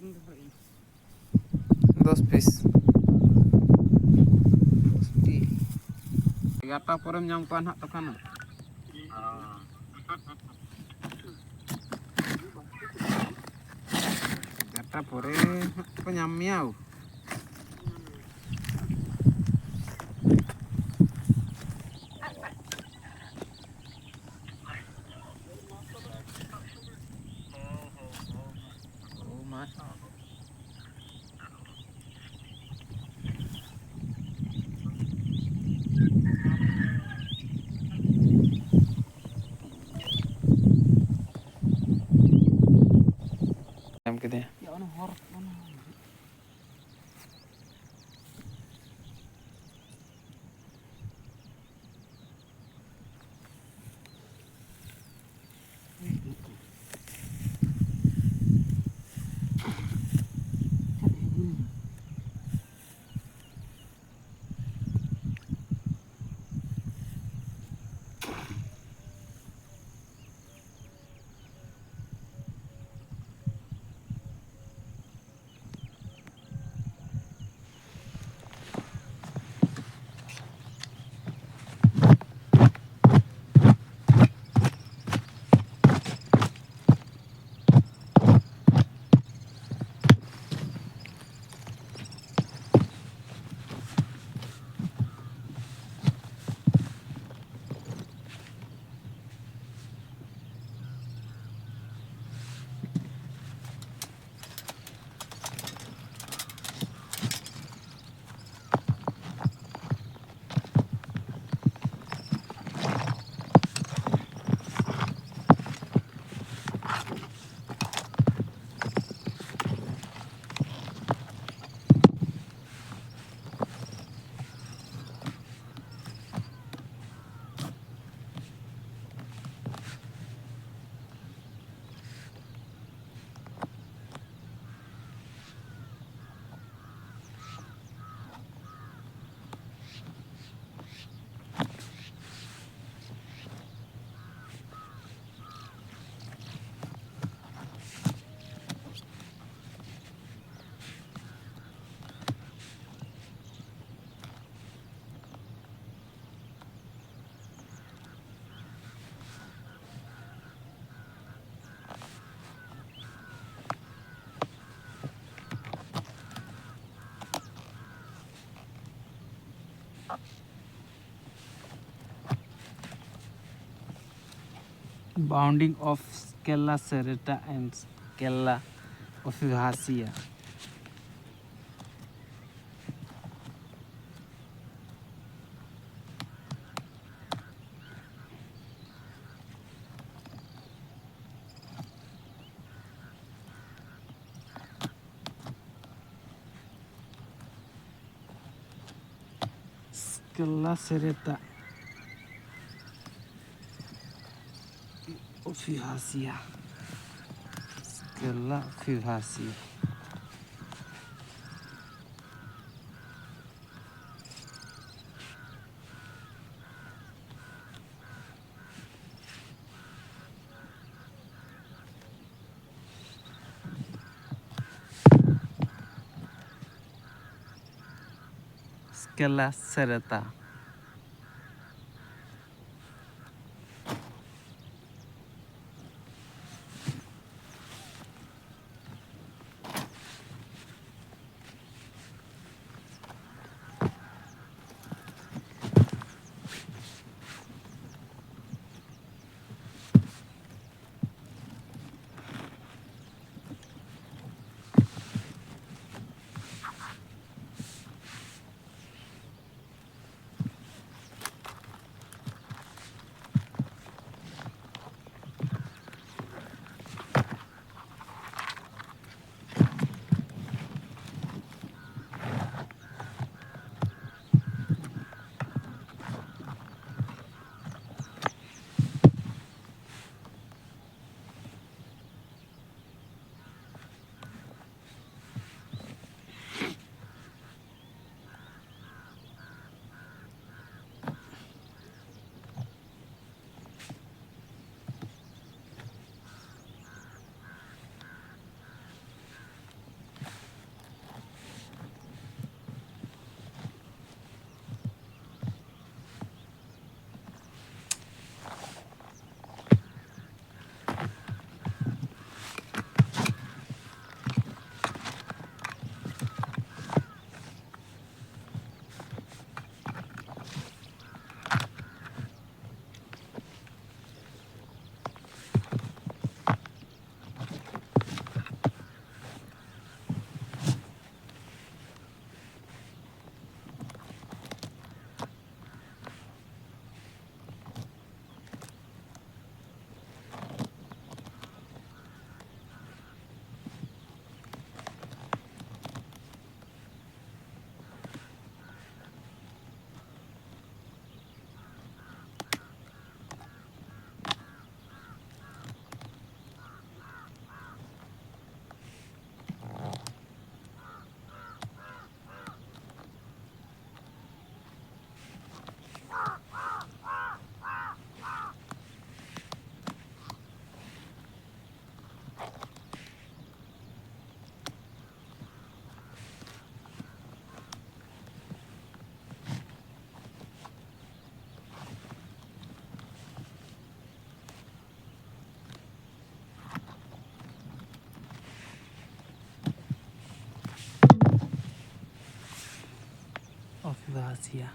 10 piece. 11 porem nyam kuan hak tokan. Gata pore ko nyam miau. Oh my. Nyam kede. Ya ono hor ono. Bounding of Scella serrata and Scella officacea. Scella serrata officacea. Scella officacea. Scella serrata. Gracia.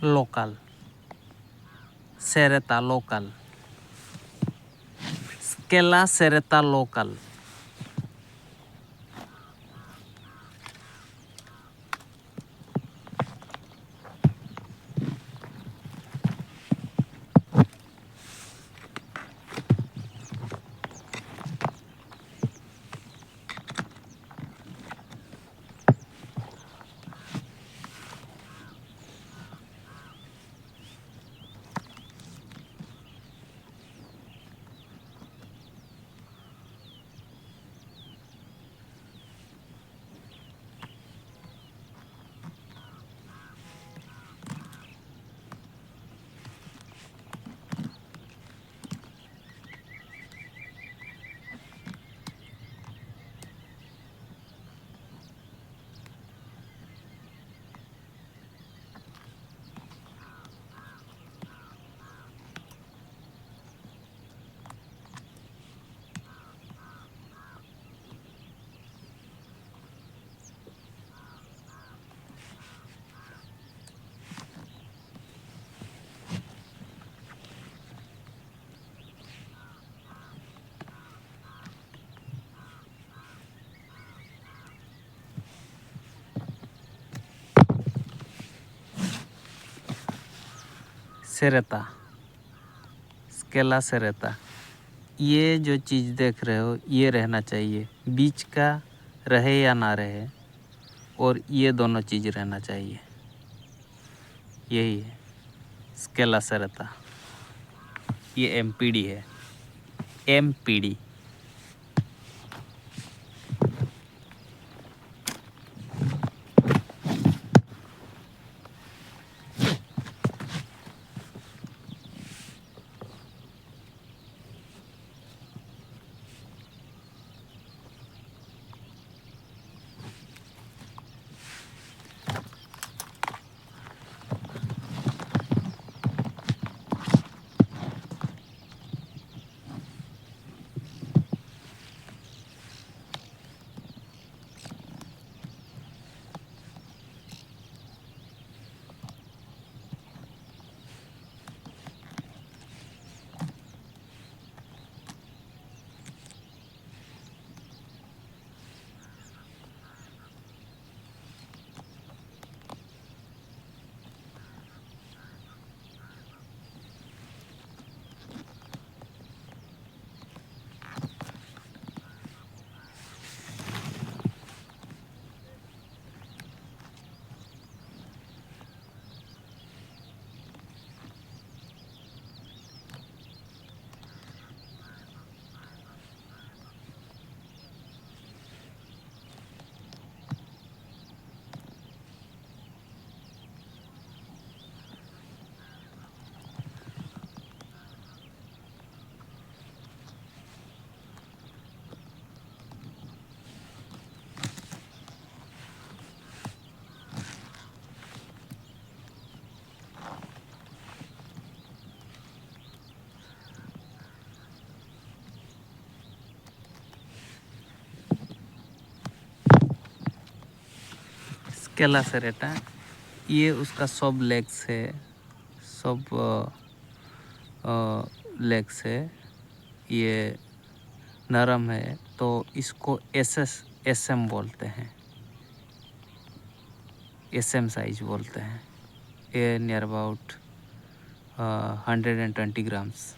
Local. Sereta local. Scala sereta local. Sereta, Scala sereta. ये जो चीज़ देख रहे हो ये रहना चाहिए, बीच का रहे या ना रहे, और ये दोनों चीज़ रहना चाहिए, यही है स्केला सेरेता। ये एमपीडी है, एमपीडी। स्केला सेरेटा, ये उसका सब लेग्स है, सब लेग्स है, ये नरम है, तो इसको एसएम बोलते हैं, एसएम साइज बोलते हैं। ये नियर अबाउट 120 grams.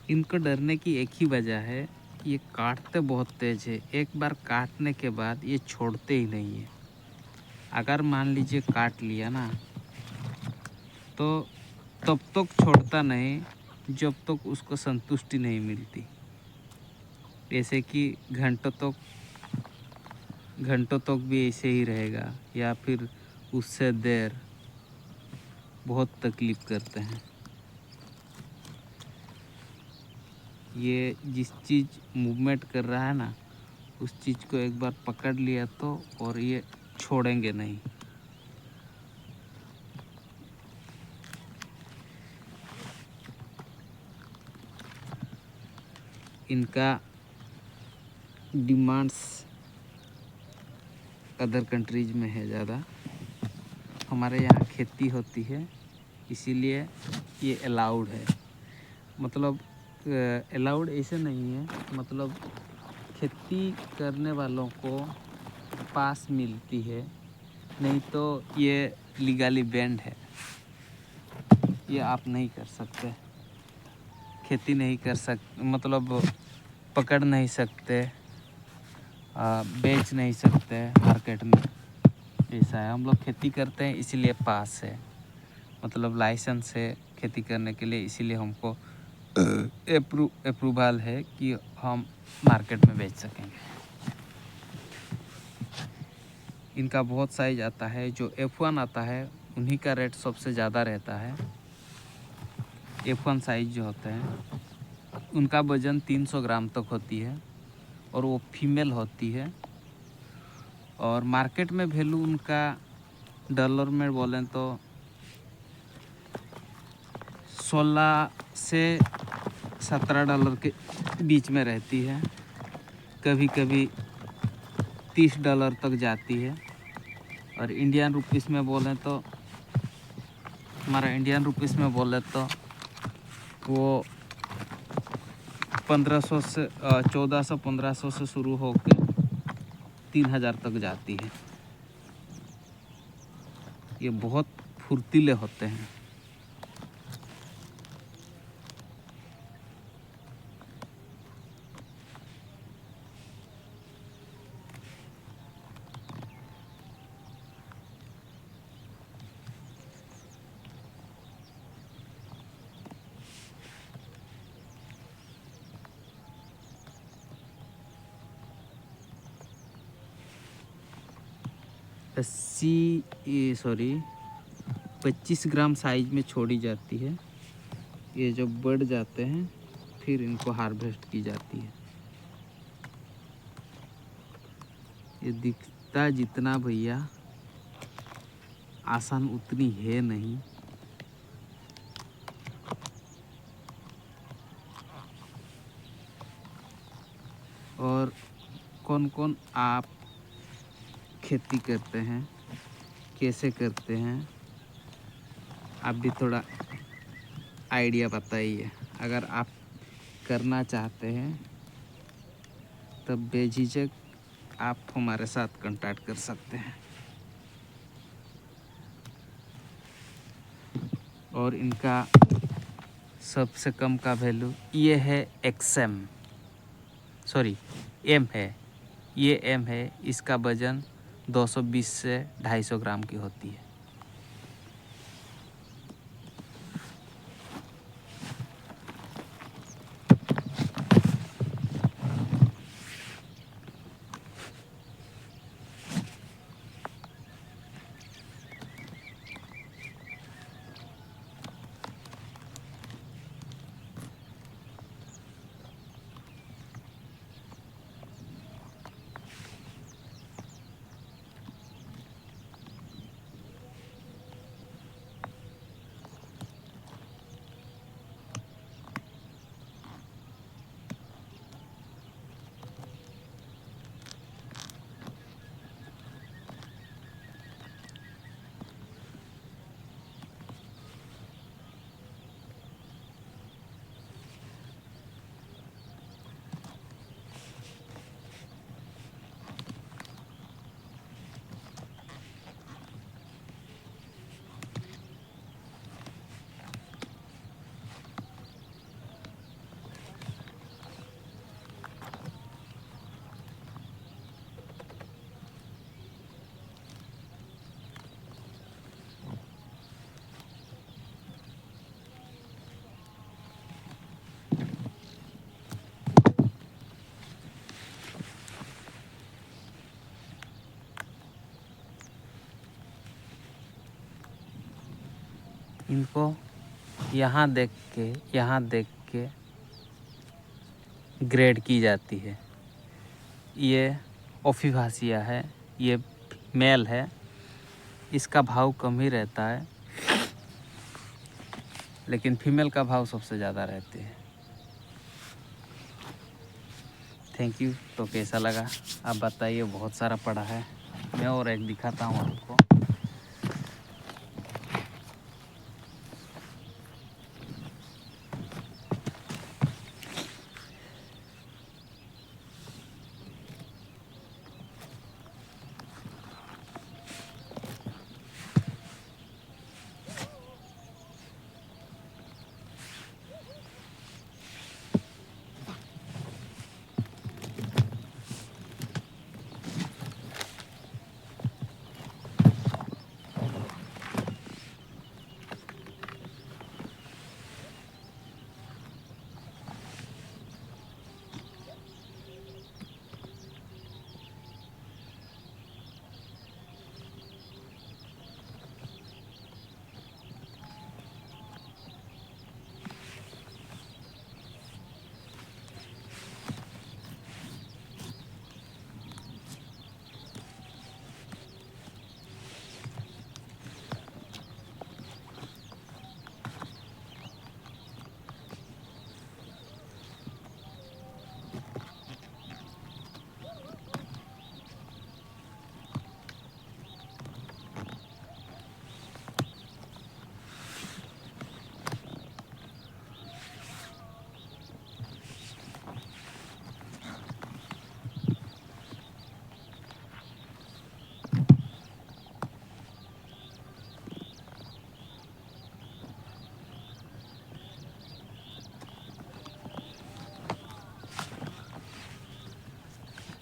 इनको डरने की एक ही वजह है, ये काटते बहुत तेज है। एक बार काटने के बाद ये छोड़ते ही नहीं है। अगर मान लीजिए काट लिया ना, तो तब तक छोड़ता नहीं जब तक उसको संतुष्टि नहीं मिलती। जैसे कि घंटों तक भी ऐसे ही रहेगा, या फिर उससे देर। बहुत तकलीफ़ करते हैं। ये जिस चीज़ मूवमेंट कर रहा है ना, उस चीज़ को एक बार पकड़ लिया तो और ये छोड़ेंगे नहीं। इनका डिमांड्स अदर कंट्रीज में है ज़्यादा। हमारे यहाँ खेती होती है, इसीलिए ये अलाउड है। मतलब अलाउड ऐसे नहीं है, मतलब खेती करने वालों को पास मिलती है, नहीं तो ये लीगली बैंड है। ये आप नहीं कर सकते, खेती नहीं कर सकते, मतलब पकड़ नहीं सकते, बेच नहीं सकते मार्केट में। ऐसा है, हम लोग खेती करते हैं इसीलिए पास है, मतलब लाइसेंस है खेती करने के लिए, इसीलिए हमको अप्रूवल है कि हम मार्केट में बेच सकेंगे। इनका बहुत साइज आता है। जो F1 आता है उन्हीं का रेट सबसे ज़्यादा रहता है। F1 साइज जो होते हैं उनका वज़न 300 ग्राम तक होती है, और वो फीमेल होती है। और मार्केट में वैल्यू उनका डॉलर में बोलें तो 16 से 17 डॉलर के बीच में रहती है। कभी कभी 30 डॉलर तक जाती है। और इंडियन रुपीस में बोलें तो, हमारा इंडियन रुपीस में बोले तो वो 1500 से 1400-1500 से शुरू होकर 3000 तक जाती है। ये बहुत फुर्तीले होते हैं। सॉरी 25 ग्राम साइज में छोड़ी जाती है। ये जब बढ़ जाते हैं फिर इनको हार्वेस्ट की जाती है। ये दिखता जितना भैया आसान उतनी है नहीं। और कौन कौन आप खेती करते हैं, कैसे करते हैं, आप भी थोड़ा आइडिया बताइए। अगर आप करना चाहते हैं तब बेझिझक आप हमारे साथ कांटेक्ट कर सकते हैं। और इनका सबसे कम का वैल्यू ये है XM, सॉरी M है, ये M है। इसका वज़न 220 से 250 ग्राम की होती है। इनको यहाँ देख के ग्रेड की जाती है। ये ओफिफासिया है, ये मेल है, इसका भाव कम ही रहता है, लेकिन फीमेल का भाव सबसे ज़्यादा रहते हैं। Thank you. तो कैसा लगा आप बताइए, बहुत सारा पड़ा है। मैं और एक दिखाता हूँ आपको।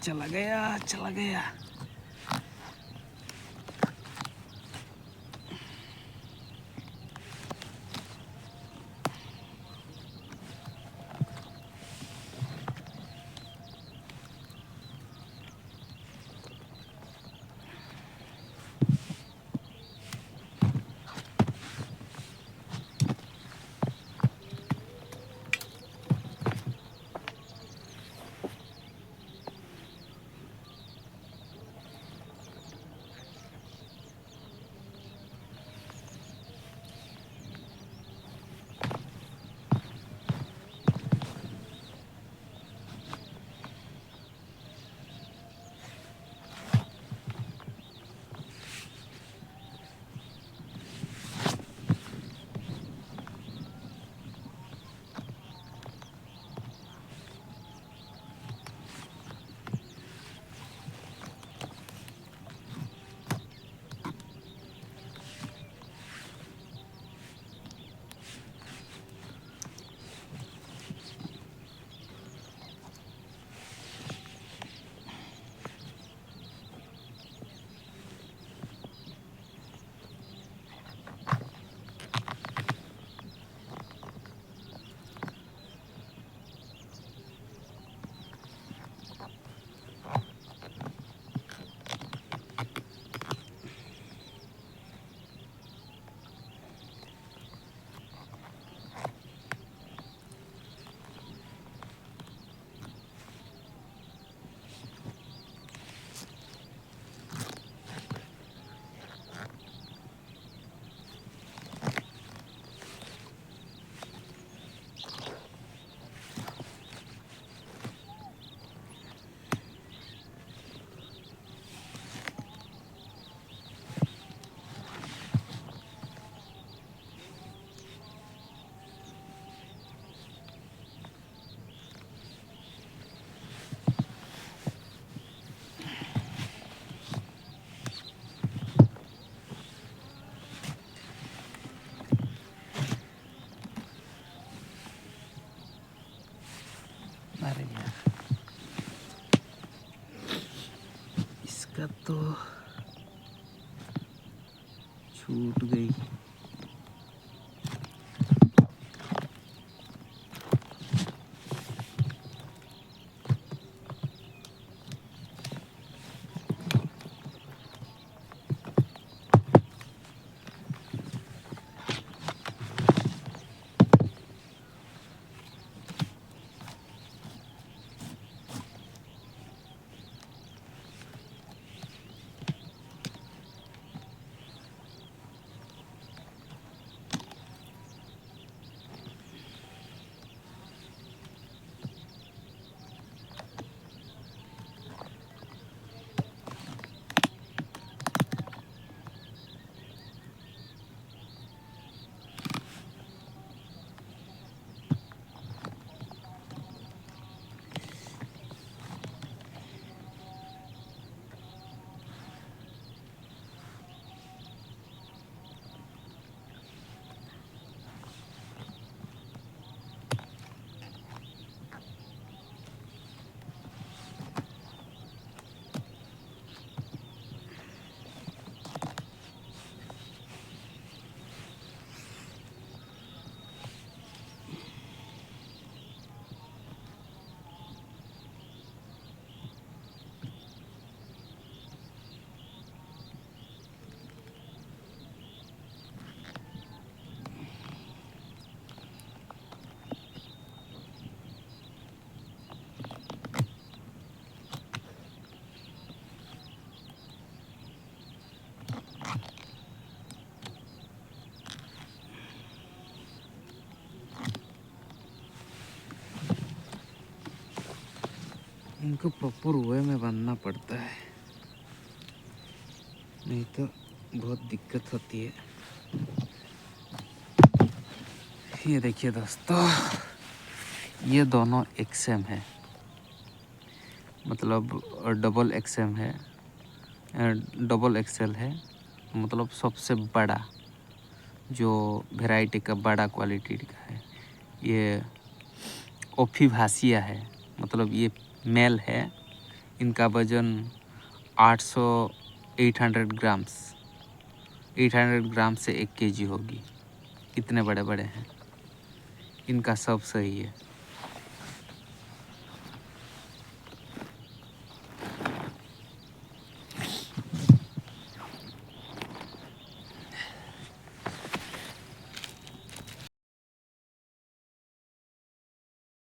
चला गया। अरे यार, इसका तो छूट गई। इनको प्रॉपर वे में बांधना पड़ता है, नहीं तो बहुत दिक्कत होती है। ये देखिए दोस्तों, ये दोनों एक्सएम है, मतलब डबल एक्सएम है, डबल एक्सेल है, मतलब सबसे बड़ा जो वैरायटी का बड़ा क्वालिटी का है। ये ओफिभासिया है, मतलब ये मेल है। इनका वजन 800 ग्राम से 1 kg होगी। इतने बड़े बड़े हैं, इनका सब सही है।